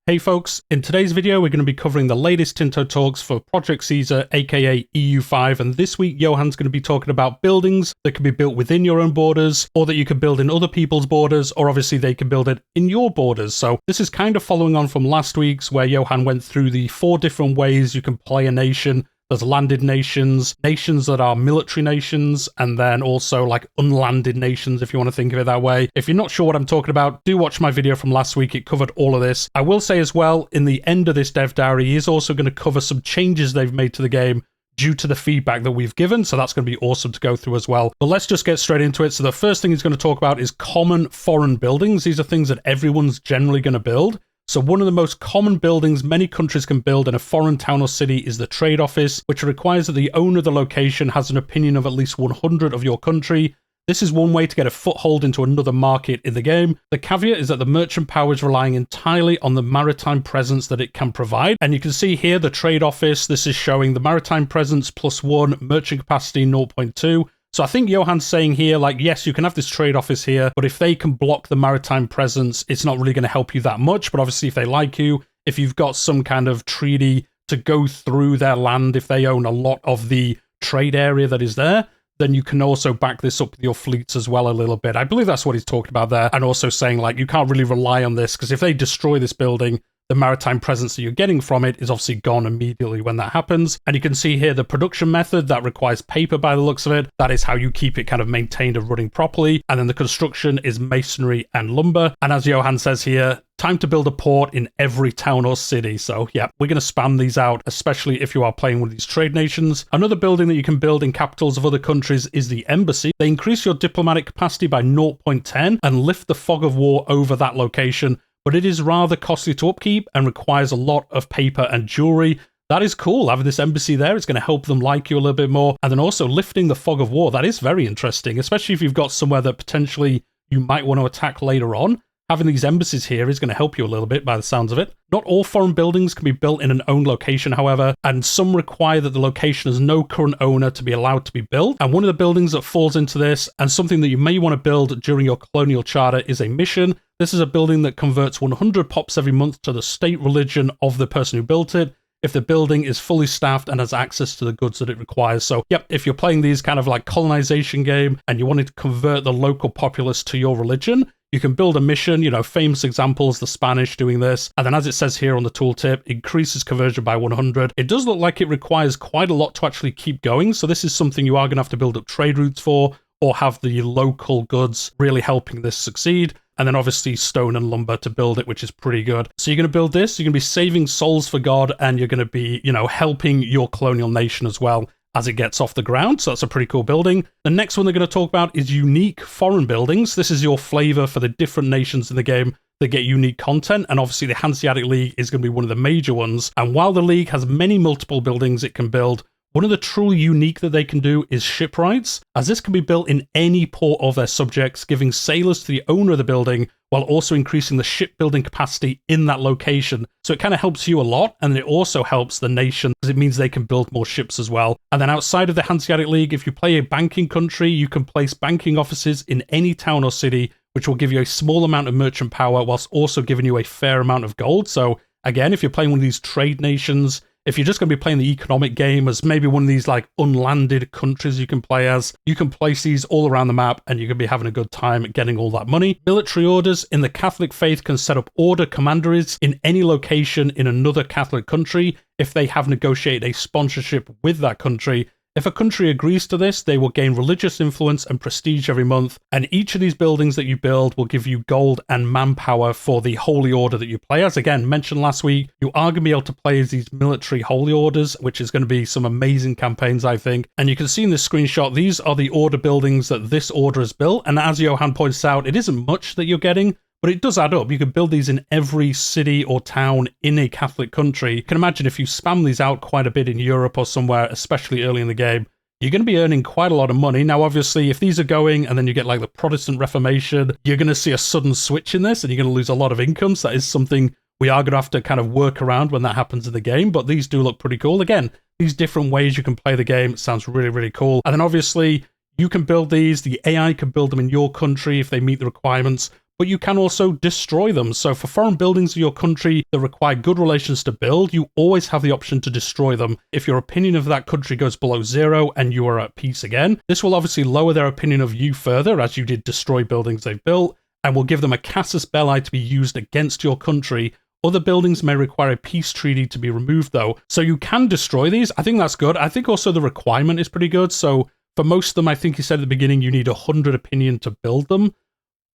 Hey folks, in today's video we're going to be covering the latest Tinto Talks for Project Caesar aka EU5, and this week Johan's going to be talking about buildings that can be built within your own borders, or that you can build in other people's borders, or obviously they can build it in your borders. So this is kind of following on from last week's where Johan went through the 4 different ways you can play a nation. There's landed nations, nations that are military nations, and then also like unlanded nations, if you want to think of it that way. If you're not sure what I'm talking about, do watch my video from last week. It covered all of this. I will say as well, in the end of this dev diary, he is also going to cover some changes they've made to the game due to the feedback that we've given, so that's going to be awesome to go through as well. But let's just get straight into it. So the first thing he's going to talk about is common foreign buildings. These are things that everyone's generally going to build. So one of the most common buildings many countries can build in a foreign town or city is the trade office, which requires that the owner of the location has an opinion of at least 100 of your country. This is one way to get a foothold into another market in the game. The caveat is that the merchant power is relying entirely on the maritime presence that it can provide. And you can see here the trade office, this is showing the maritime presence +1, merchant capacity 0.2. So I think Johan's saying here, like, yes, you can have this trade office here, but if they can block the maritime presence, it's not really going to help you that much. But obviously, if they like you, if you've got some kind of treaty to go through their land, if they own a lot of the trade area that is there, then you can also back this up with your fleets as well a little bit. I believe that's what he's talking about there. And also saying, like, you can't really rely on this, because if they destroy this building, the maritime presence that you're getting from it is obviously gone immediately when that happens. And you can see here the production method that requires paper by the looks of it. That is how you keep it kind of maintained and running properly. And then the construction is masonry and lumber. And as Johan says here, time to build a port in every town or city. So yeah, we're going to spam these out, especially if you are playing with these trade nations. Another building that you can build in capitals of other countries is the embassy. They increase your diplomatic capacity by 0.10 and lift the fog of war over that location, but it is rather costly to upkeep and requires a lot of paper and jewelry. That is cool. Having this embassy there, it's going to help them like you a little bit more. And then also lifting the fog of war, that is very interesting, especially if you've got somewhere that potentially you might want to attack later on. Having these embassies here is going to help you a little bit by the sounds of it. Not all foreign buildings can be built in an owned location, however, and some require that the location has no current owner to be allowed to be built. And one of the buildings that falls into this, and something that you may want to build during your colonial charter, is a mission. This is a building that converts 100 pops every month to the state religion of the person who built it, if the building is fully staffed and has access to the goods that it requires. So yep, if you're playing these kind of like colonization game and you wanted to convert the local populace to your religion, you can build a mission. You know, famous examples, the Spanish doing this. And then as it says here on the tooltip, increases conversion by 100. It does look like it requires quite a lot to actually keep going. So this is something you are going to have to build up trade routes for, or have the local goods really helping this succeed. And then obviously stone and lumber to build it, which is pretty good. So you're going to build this, you're going to be saving souls for God, and you're going to be, you know, helping your colonial nation as well as it gets off the ground. So that's a pretty cool building. The next one they're going to talk about is unique foreign buildings. This is your flavor for the different nations in the game that get unique content. And obviously the Hanseatic League is going to be one of the major ones. And while the league has many multiple buildings it can build, one of the truly unique that they can do is shipwrights, as this can be built in any port of their subjects, giving sailors to the owner of the building while also increasing the shipbuilding capacity in that location. So it kind of helps you a lot, and it also helps the nation because it means they can build more ships as well. And then outside of the Hanseatic League, if you play a banking country, you can place banking offices in any town or city, which will give you a small amount of merchant power whilst also giving you a fair amount of gold. So again, if you're playing one of these trade nations, if you're just going to be playing the economic game as maybe one of these like unlanded countries you can play as, you can place these all around the map and you can be having a good time getting all that money. Military orders in the Catholic faith can set up order commanderies in any location in another Catholic country if they have negotiated a sponsorship with that country. If a country agrees to this, they will gain religious influence and prestige every month, and each of these buildings that you build will give you gold and manpower for the holy order that you play as. Again, mentioned last week, you are going to be able to play as these military holy orders, which is going to be some amazing campaigns, I think. And you can see in this screenshot, these are the order buildings that this order has built, and as Johan points out, it isn't much that you're getting, but it does add up. You can build these in every city or town in a Catholic country. You can imagine if you spam these out quite a bit in Europe or somewhere, especially early in the game, you're going to be earning quite a lot of money. Now, obviously, if these are going and then you get like the Protestant Reformation, you're going to see a sudden switch in this and you're going to lose a lot of income. So that is something we are going to have to kind of work around when that happens in the game. But these do look pretty cool. Again, these different ways you can play the game sounds really, really cool. And then obviously, you can build these. The AI can build them in your country if they meet the requirements. but you can also destroy them. So for foreign buildings of your country that require good relations to build, you always have the option to destroy them. If your opinion of that country goes below 0 and you are at peace again, this will obviously lower their opinion of you further, as you did destroy buildings they've built, and will give them a casus belli to be used against your country. Other buildings may require a peace treaty to be removed, though. So you can destroy these. I think that's good. I think also the requirement is pretty good. So for most of them, I think you said at the beginning, you need 100 opinion to build them,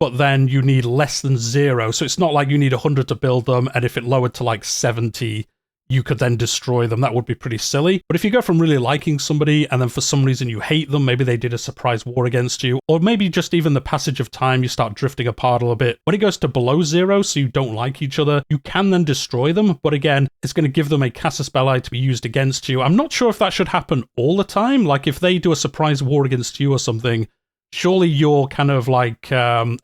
but then you need less than 0. So it's not like you need 100 to build them, and if it lowered to like 70, you could then destroy them. That would be pretty silly. But if you go from really liking somebody and then for some reason you hate them, maybe they did a surprise war against you, or maybe just even the passage of time, you start drifting apart a little bit. When it goes to below 0, so you don't like each other, you can then destroy them. But again, it's going to give them a casus belli to be used against you. I'm not sure if that should happen all the time. Like if they do a surprise war against you or something, surely you're kind of like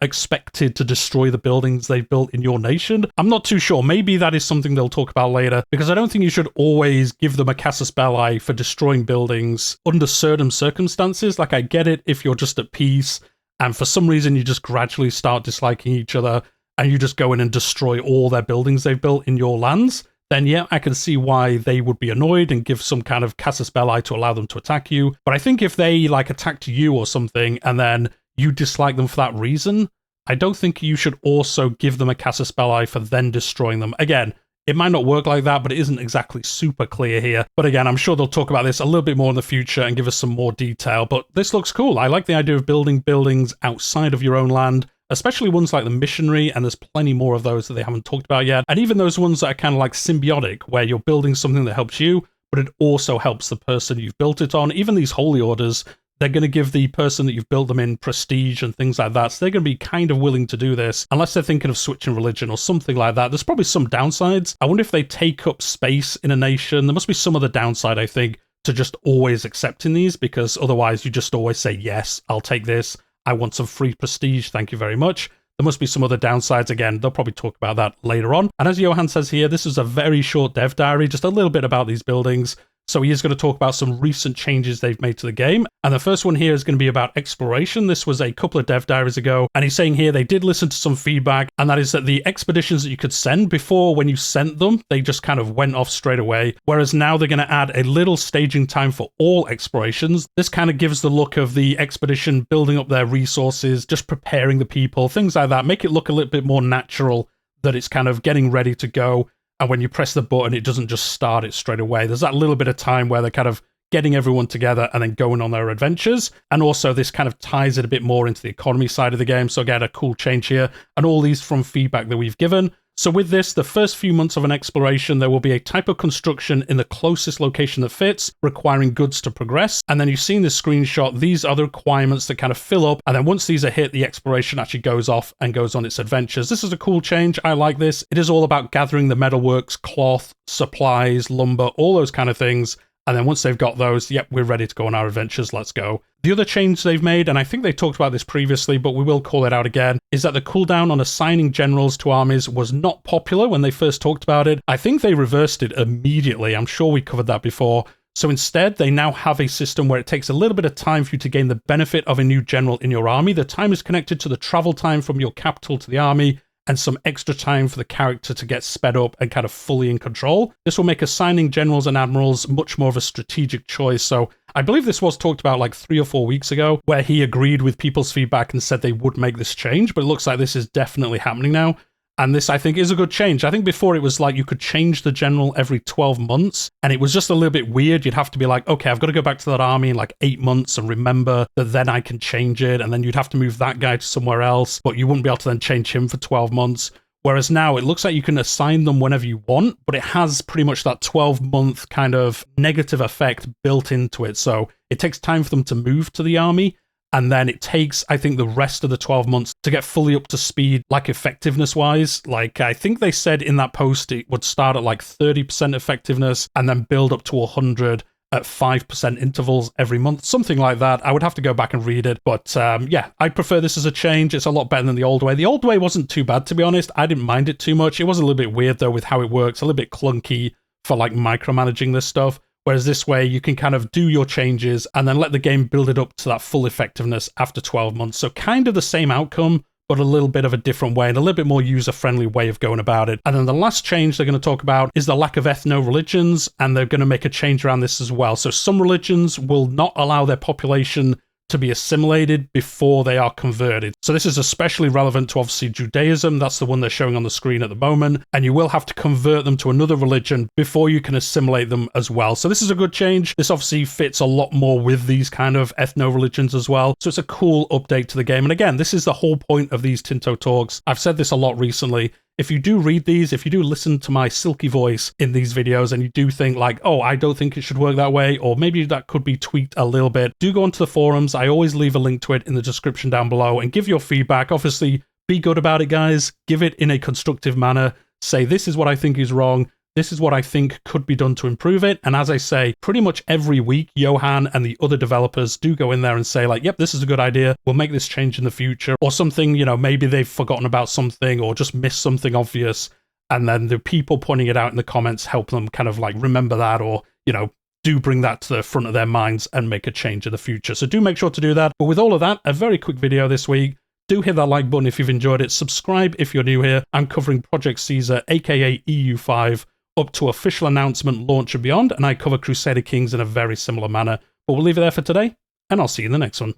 expected to destroy the buildings they've built in your nation. I'm not too sure. Maybe that is something they'll talk about later, because I don't think you should always give them a casus belli for destroying buildings under certain circumstances. Like I get it if you're just at peace and for some reason you just gradually start disliking each other and you just go in and destroy all their buildings they've built in your lands. Then yeah, I can see why they would be annoyed and give some kind of casus belli to allow them to attack you. But I think if they like attacked you or something and then you dislike them for that reason, I don't think you should also give them a casus belli for then destroying them. Again, it might not work like that, but it isn't exactly super clear here. But again, I'm sure they'll talk about this a little bit more in the future and give us some more detail. But this looks cool. I like the idea of building buildings outside of your own land, especially ones like the missionary, and there's plenty more of those that they haven't talked about yet. And even those ones that are kind of like symbiotic, where you're building something that helps you, but it also helps the person you've built it on. Even these holy orders, they're going to give the person that you've built them in prestige and things like that. So they're going to be kind of willing to do this, unless they're thinking of switching religion or something like that. There's probably some downsides. I wonder if they take up space in a nation. There must be some other downside, I think, to just always accepting these, because otherwise you just always say, yes, I'll take this. I want some free prestige, thank you very much. There must be some other downsides. Again, they'll probably talk about that later on. And as Johan says here, this is a very short dev diary, just a little bit about these buildings. So he is going to talk about some recent changes they've made to the game. And the first one here is going to be about exploration. This was a couple of dev diaries ago. And he's saying here they did listen to some feedback. And that is that the expeditions that you could send before, when you sent them, they just kind of went off straight away. Whereas now they're going to add a little staging time for all explorations. This kind of gives the look of the expedition building up their resources, just preparing the people, things like that. Make it look a little bit more natural, that it's kind of getting ready to go. And when you press the button, it doesn't just start it straight away. There's that little bit of time where they're kind of getting everyone together and then going on their adventures. And also this kind of ties it a bit more into the economy side of the game. So again, a cool change here. And all these from feedback that we've given. So with this, the first few months of an exploration, there will be a type of construction in the closest location that fits, requiring goods to progress. And then you see in the screenshot, these are the requirements that kind of fill up. And then once these are hit, the exploration actually goes off and goes on its adventures. This is a cool change. I like this. It is all about gathering the metalworks, cloth, supplies, lumber, all those kind of things. And then once they've got those, yep, we're ready to go on our adventures, let's go. The other change they've made, and I think they talked about this previously, but we will call it out again, is that the cooldown on assigning generals to armies was not popular when they first talked about it. I think they reversed it immediately. I'm sure we covered that before. So instead, they now have a system where it takes a little bit of time for you to gain the benefit of a new general in your army. The time is connected to the travel time from your capital to the army, and some extra time for the character to get sped up and kind of fully in control. This will make assigning generals and admirals much more of a strategic choice. So I believe this was talked about like 3 or 4 weeks ago, where he agreed with people's feedback and said they would make this change, but it looks like this is definitely happening now. And this, I think, is a good change. I think before it was like you could change the general every 12 months, and it was just a little bit weird. You'd have to be like, okay, I've got to go back to that army in like 8 months and remember that then I can change it, and then you'd have to move that guy to somewhere else, but you wouldn't be able to then change him for 12 months. Whereas now it looks like you can assign them whenever you want, but it has pretty much that 12-month kind of negative effect built into it. So it takes time for them to move to the army. And then it takes, I think, the rest of the 12 months to get fully up to speed, like effectiveness-wise. Like, I think they said in that post it would start at like 30% effectiveness and then build up to 100 at 5% intervals every month, something like that. I would have to go back and read it. But yeah, I prefer this as a change. It's a lot better than the old way. The old way wasn't too bad, to be honest. I didn't mind it too much. It was a little bit weird, though, with how it works, a little bit clunky for like micromanaging this stuff. Whereas this way, you can kind of do your changes and then let the game build it up to that full effectiveness after 12 months. So kind of the same outcome, but a little bit of a different way and a little bit more user-friendly way of going about it. And then the last change they're going to talk about is the lack of ethno-religions, and they're going to make a change around this as well. So some religions will not allow their population to be assimilated before they are converted. So this is especially relevant to obviously Judaism. That's the one they're showing on the screen at the moment. And you will have to convert them to another religion before you can assimilate them as well. So this is a good change. This obviously fits a lot more with these kind of ethno-religions as well. So it's a cool update to the game. And again, this is the whole point of these Tinto Talks. I've said this a lot recently. If you do read these, if you do listen to my silky voice in these videos and you do think like, oh, I don't think it should work that way, or maybe that could be tweaked a little bit, do go onto the forums. I always leave a link to it in the description down below and give your feedback. Obviously, be good about it, guys. Give it in a constructive manner. Say, this is what I think is wrong. This is what I think could be done to improve it. And as I say, pretty much every week, Johan and the other developers do go in there and say like, yep, this is a good idea. We'll make this change in the future, or something, you know, maybe they've forgotten about something or just missed something obvious. And then the people pointing it out in the comments help them kind of like remember that, or, you know, do bring that to the front of their minds and make a change in the future. So do make sure to do that. But with all of that, a very quick video this week. Do hit that like button if you've enjoyed it. Subscribe if you're new here. I'm covering Project Caesar, aka EU5, up to official announcement, launch and beyond, and I cover Crusader Kings in a very similar manner. But we'll leave it there for today, and I'll see you in the next one.